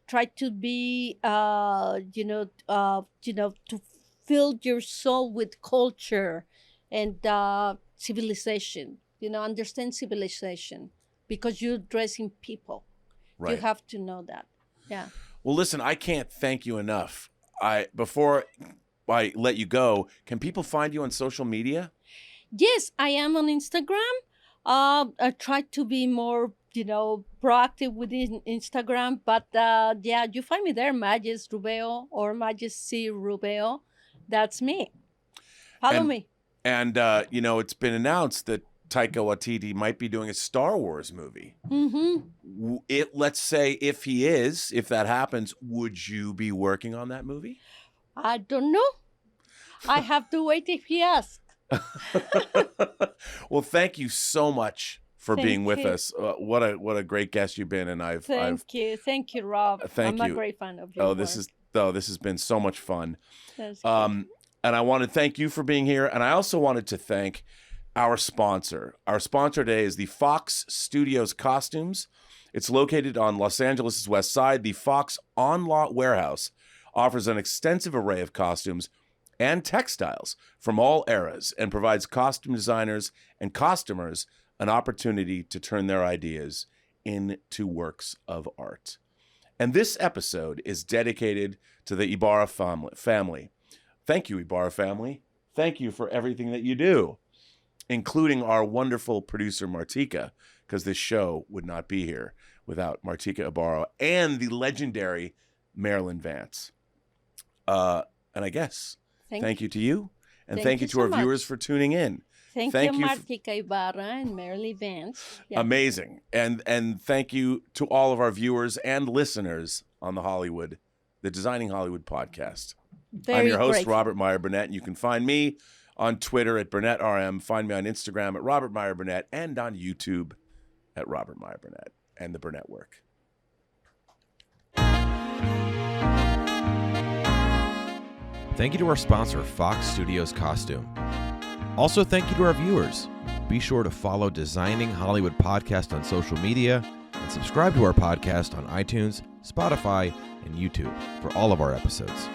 try to be to fill your soul with culture and civilization. Understand civilization, because you're dressing people. Right. You have to know that. Yeah. Well, listen, I can't thank you enough. before I let you go, can people find you on social media? Yes, I am on Instagram. I try to be more, proactive within Instagram. But yeah, you find me there, Magis Rubeo or Magis C Rubeo. That's me. Follow me. And it's been announced that Taika Waititi might be doing a Star Wars movie. Mm-hmm. Let's say if that happens, would you be working on that movie? I don't know. I have to wait if he asks. Well, thank you so much for being with you. us. What a great guest you've been, and Thank you, Rob. I'm a great fan of your work. This has been so much fun. That's good. And I want to thank you for being here, and I also wanted to thank our sponsor. Our sponsor today is the Fox Studios Costumes. It's located on Los Angeles' west side. The Fox On-Lot Warehouse offers an extensive array of costumes and textiles from all eras and provides costume designers and costumers an opportunity to turn their ideas into works of art. And this episode is dedicated to the Ibarra family. Thank you, Ibarra family. Thank you for everything that you do, including our wonderful producer, Martika, because this show would not be here without Martika Ibarra and the legendary Marilyn Vance. And I guess thank you to you, and thank you to our viewers for tuning in. Thank you, Martika Ibarra and Marilyn Vance. Yeah. Amazing. And thank you to all of our viewers and listeners on the Designing Hollywood podcast. I'm your host, Robert Meyer Burnett, and you can find me on Twitter at BurnettRM. Find me on Instagram at Robert Meyer Burnett and on YouTube at Robert Meyer Burnett and the BURNETTWORK. Thank you to our sponsor, Fox Studios Costume. Also, thank you to our viewers. Be sure to follow Designing Hollywood Podcast on social media and subscribe to our podcast on iTunes, Spotify, and YouTube for all of our episodes.